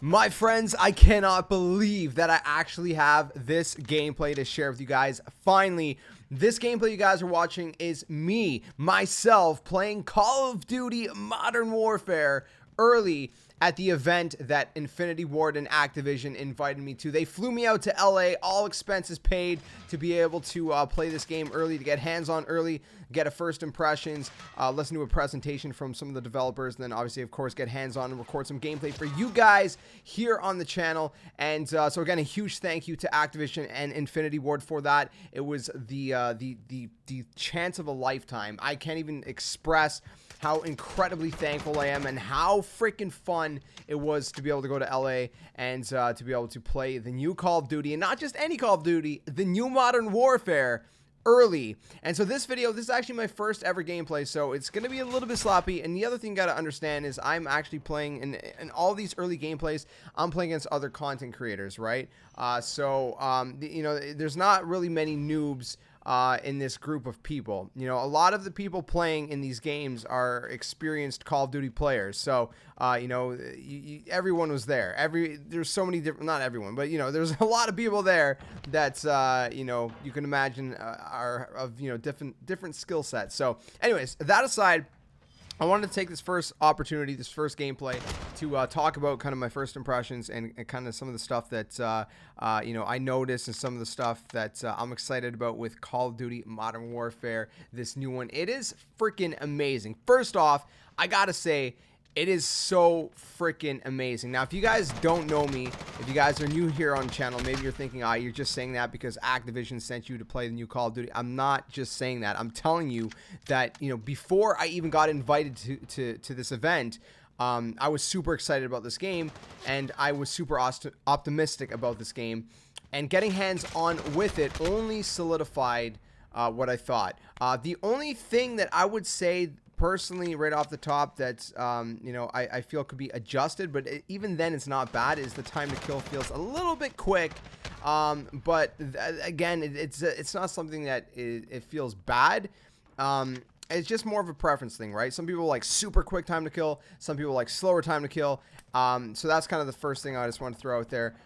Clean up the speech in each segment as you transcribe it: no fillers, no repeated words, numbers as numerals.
My friends, I cannot believe that I actually have this gameplay to share with you guys. Finally, this gameplay you guys are watching is myself, playing Call of Duty Modern Warfare early at the event that Infinity Ward and Activision invited me to. They flew me out to LA, all expenses paid, to be able to play this game early, to get hands-on early, get a first impressions, listen to a presentation from some of the developers, and then obviously, of course, get hands-on and record some gameplay for you guys here on the channel. And so again, a huge thank you to Activision and Infinity Ward for that. It was the chance of a lifetime. I can't even express how incredibly thankful I am and how freaking fun it was to be able to go to LA and to be able to play the new Call of Duty, and not just any Call of Duty, the new Modern Warfare early. And so this is actually my first ever gameplay, so it's going to be a little bit sloppy. And the other thing you got to understand is I'm actually playing in all these early gameplays, I'm playing against other content creators, right? You know, there's not really many noobs in this group of people. You know, a lot of the people playing in these games are experienced Call of Duty players. So, you know, everyone was there. There's so many different, not everyone, but, you know, there's a lot of people there that, you know, you can imagine are of, you know, different skill sets. So anyways, that aside, I wanted to take this first opportunity, this first gameplay, to talk about kind of my first impressions and kind of some of the stuff that, you know, I noticed, and some of the stuff that I'm excited about with Call of Duty Modern Warfare, this new one. It is freaking amazing. First off, I gotta say, it is so freaking amazing. Now, if you guys don't know me, if you guys are new here on the channel, maybe you're thinking, you're just saying that because Activision sent you to play the new Call of Duty. I'm not just saying that. I'm telling you that, you know, before I even got invited to this event, I was super excited about this game, and I was super optimistic about this game. And getting hands-on with it only solidified what I thought. The only thing that I would say personally right off the top that you know, I feel could be adjusted, but even then it's not bad, is the time to kill feels a little bit quick. But again, it's not something that it feels bad. It's just more of a preference thing, right? Some people like super quick time to kill, some people like slower time to kill. So that's kind of the first thing I just want to throw out there,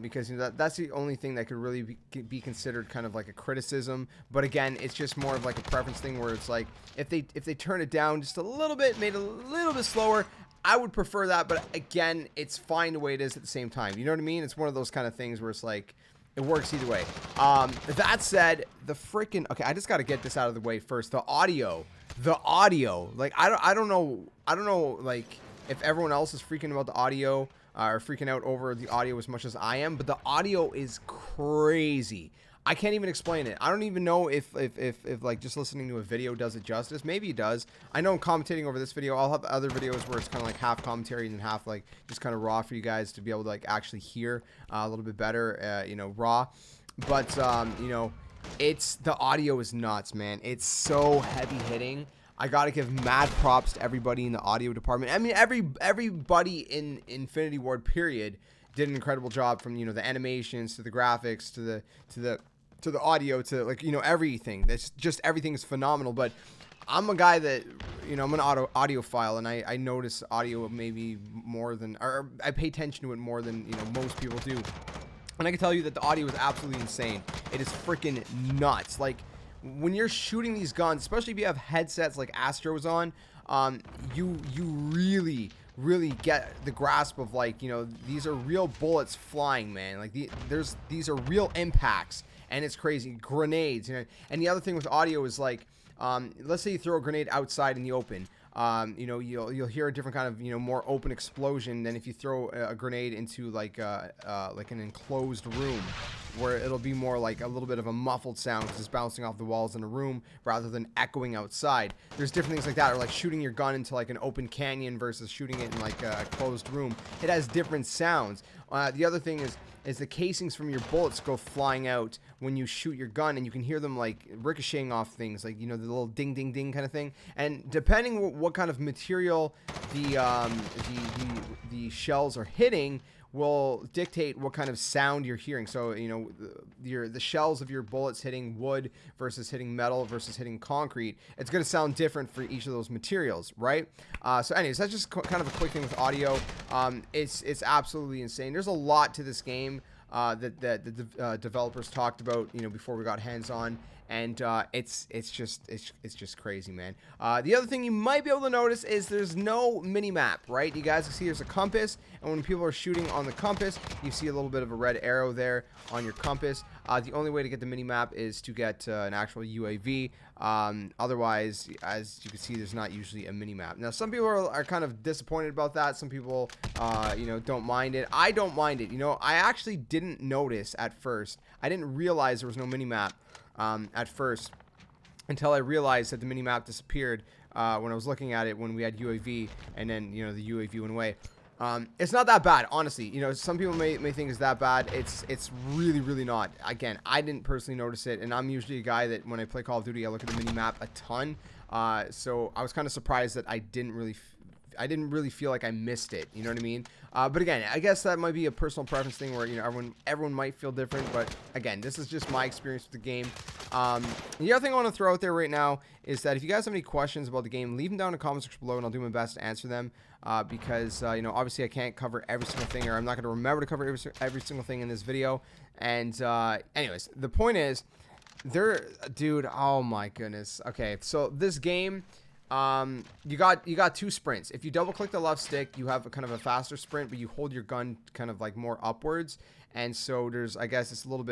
because, you know, that's the only thing that could really be considered kind of like a criticism. But again, it's just more of like a preference thing, where it's like if they turn it down just a little bit, made it a little bit slower, I would prefer that. But again, it's fine the way it is at the same time. You know what I mean? It's one of those kind of things where it's like, it works either way. That said, okay, I just got to get this out of the way first. The audio, like, I don't know, like, if everyone else is freaking about the audio, or freaking out over the audio as much as I am, but the audio is crazy. I can't even explain it. I don't even know if like just listening to a video does it justice. Maybe it does. I know I'm commentating over this video. I'll have other videos where it's kind of like half commentary and then half like just kind of raw for you guys to be able to like actually hear a little bit better, you know, raw. But you know, the audio is nuts, man. It's so heavy hitting. I gotta give mad props to everybody in the audio department. I mean, everybody in Infinity Ward period did an incredible job, from, you know, the animations to the graphics to the audio to, like, you know, everything. That's just, everything is phenomenal. But I'm a guy that, you know, I'm an audiophile, and I notice audio maybe more than, or I pay attention to it more than, you know, most people do. And I can tell you that the audio is absolutely insane. It is freaking nuts. Like, when you're shooting these guns, especially if you have headsets like Astro's on, you really get the grasp of, like, you know, these are real bullets flying, man. Like, these are real impacts, and it's crazy. Grenades, you know. And the other thing with audio is, like, let's say you throw a grenade outside in the open. You know, you'll hear a different kind of, you know, more open explosion than if you throw a grenade into like an enclosed room, where it'll be more like a little bit of a muffled sound because it's bouncing off the walls in a room rather than echoing outside. There's different things like that, or like shooting your gun into like an open canyon versus shooting it in like a closed room. It has different sounds. The other thing is the casings from your bullets go flying out when you shoot your gun, and you can hear them like ricocheting off things, like, you know, the little ding ding ding kind of thing. And depending what kind of material the shells are hitting, will dictate what kind of sound you're hearing. So, you know, the shells of your bullets hitting wood versus hitting metal versus hitting concrete, it's going to sound different for each of those materials, right? So anyways, that's just kind of a quick thing with audio. It's absolutely insane. There's a lot to this game that the developers talked about, you know, before we got hands-on. And it's just crazy, man. The other thing you might be able to notice is there's no mini map, right? You guys can see there's a compass, and when people are shooting on the compass, you see a little bit of a red arrow there on your compass. The only way to get the mini map is to get an actual UAV. Otherwise, as you can see, there's not usually a mini map. Now, some people are kind of disappointed about that. Some people, you know, don't mind it. I don't mind it. You know, I actually didn't notice at first. I didn't realize there was no mini map at first, until I realized that the mini map disappeared when I was looking at it when we had UAV, and then, you know, the UAV went away. It's not that bad, honestly. You know, some people may think it's that bad. It's really not. Again, I didn't personally notice it, and I'm usually a guy that when I play Call of Duty, I look at the mini map a ton. So I was kind of surprised that I didn't really feel like I missed it. You know what I mean? But again, I guess that might be a personal preference thing where, you know, everyone might feel different. But again, this is just my experience with the game. The other thing I want to throw out there right now is that if you guys have any questions about the game, leave them down in the comment section below, and I'll do my best to answer them. Because you know, obviously I can't cover every single thing, or I'm not going to remember to cover every single thing in this video. And anyways, the point is, dude, oh my goodness. Okay, so this game, you got two sprints. If you double click the left stick, you have a kind of a faster sprint, but you hold your gun kind of like more upwards, and so there's, I guess it's a little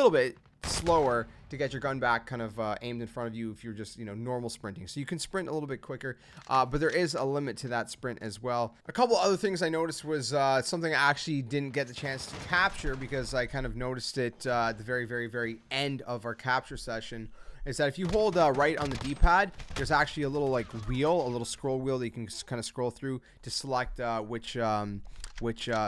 bit slower to get your gun back kind of aimed in front of you if you're just, you know, normal sprinting. So you can sprint a little bit quicker, but there is a limit to that sprint as well. A couple other things I noticed was something I actually didn't get the chance to capture because I kind of noticed it at the very end of our capture session, is that if you hold right on the D-pad, there's actually a little like wheel, a little scroll wheel that you can kind of scroll through to select which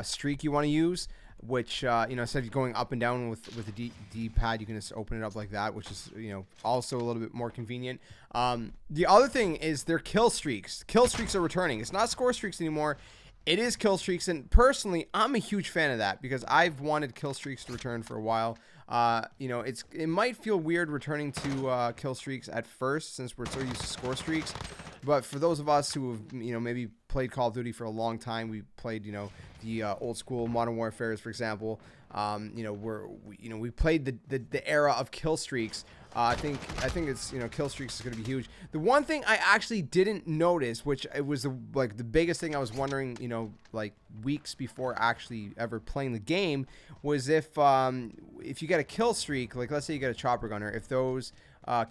streak you want to use. Which, you know, instead of going up and down with the D-pad, you can just open it up like that, which is, you know, also a little bit more convenient. The other thing is their kill streaks. Kill streaks are returning. It's not score streaks anymore. It is kill streaks, and personally, I'm a huge fan of that because I've wanted kill streaks to return for a while. You know, it might feel weird returning to kill streaks at first since we're so used to score streaks, but for those of us who have, you know, maybe played Call of Duty for a long time, we played, you know, the old school Modern Warfares, for example. You know, we played the era of kill streaks. I think it's, you know, kill streaks is going to be huge. The one thing I actually didn't notice, which it was the biggest thing I was wondering, you know, like weeks before actually ever playing the game, was if you get a kill streak, like let's say you get a chopper gunner, if those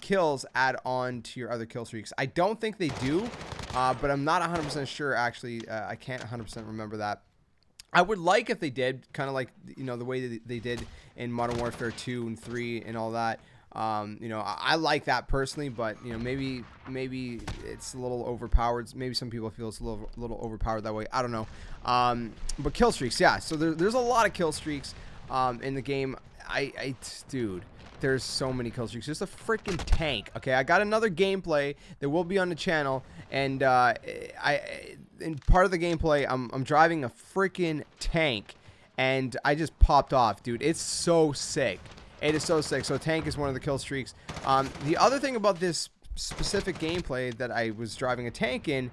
kills add on to your other kill streaks. I don't think they do, but I'm not 100% sure. Actually, I can't 100% remember that. I would like if they did, kind of like, you know, the way that they did in Modern Warfare 2 and 3 and all that. You know, I like that personally, but, you know, maybe it's a little overpowered. Maybe some people feel it's a little overpowered that way. I don't know. But kill streaks, yeah. So there's a lot of kill streaks in the game. Dude, there's so many kill streaks. There's a freaking tank. Okay, I got another gameplay that will be on the channel, and in part of the gameplay, I'm driving a freaking tank, and I just popped off, dude. It's so sick. It is so sick. So tank is one of the kill streaks. The other thing about this specific gameplay that I was driving a tank in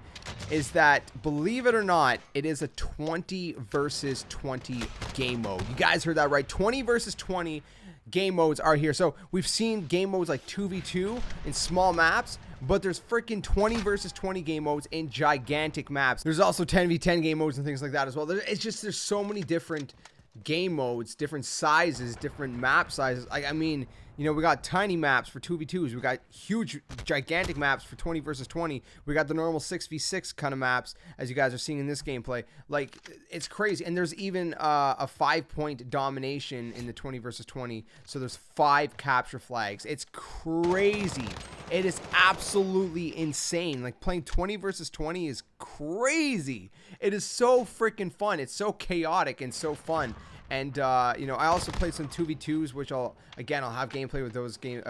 is that, believe it or not, it is a 20 versus 20 game mode. You guys heard that right. 20 versus 20 game modes are here. So we've seen game modes like 2v2 in small maps, but there's freaking 20 versus 20 game modes in gigantic maps. There's also 10v10 game modes and things like that as well. There's so many different game modes, different sizes, different map sizes. I mean, you know, we got tiny maps for 2v2s. We got huge, gigantic maps for 20 versus 20. We got the normal 6v6 kind of maps, as you guys are seeing in this gameplay. Like, it's crazy. And there's even a 5-point domination in the 20 versus 20. So there's 5 capture flags. It's crazy. It is absolutely insane. Like, playing 20 versus 20 is crazy. It is so freaking fun. It's so chaotic and so fun. And you know, I also played some 2v2s, which I'll have gameplay with those game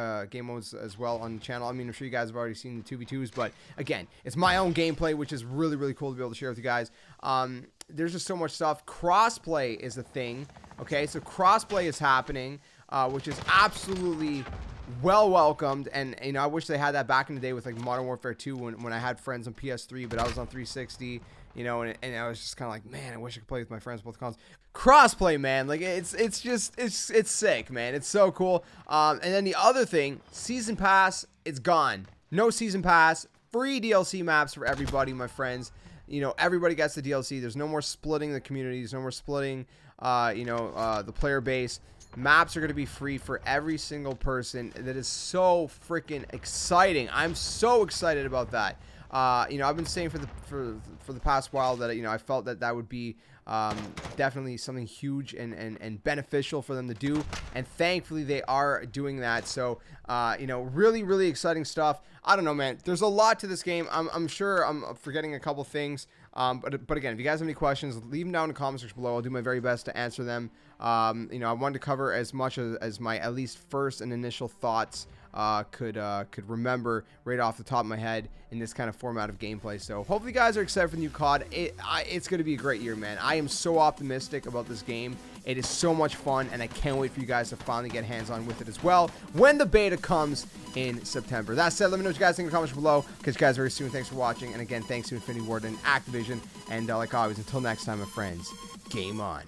modes as well on the channel. I mean, I'm sure you guys have already seen the 2v2s, but again, it's my own gameplay, which is really, really cool to be able to share with you guys. There's just so much stuff. Crossplay is a thing. Okay, so crossplay is happening, which is absolutely well welcomed. And you know, I wish they had that back in the day with like Modern Warfare 2 when I had friends on PS3, but I was on 360. You know, and I was just kind of like, man, I wish I could play with my friends both consoles. Crossplay, man, like it's sick, man. It's so cool. And then the other thing, season pass, it's gone. No season pass. Free DLC maps for everybody, my friends. You know, everybody gets the DLC. There's no more splitting the communities. No more splitting, the player base. Maps are going to be free for every single person. That is so freaking exciting. I'm so excited about that. You know, I've been saying for the past while that, you know, I felt that would be definitely something huge and beneficial for them to do, and thankfully they are doing that. So you know, really, really exciting stuff. I don't know, man, there's a lot to this game. I'm sure I'm forgetting a couple things, but again, if you guys have any questions, leave them down in the comment section below. I'll do my very best to answer them. You know, I wanted to cover as much as my at least first and initial thoughts could remember right off the top of my head in this kind of format of gameplay. So hopefully you guys are excited for the new COD. It's going to be a great year, man. I am so optimistic about this game. It is so much fun, and I can't wait for you guys to finally get hands-on with it as well when the beta comes in September. That said, let me know what you guys think in the comments below. Catch you guys very soon. Thanks for watching, and again, thanks to Infinity Ward and Activision. And like always, until next time, my friends, game on.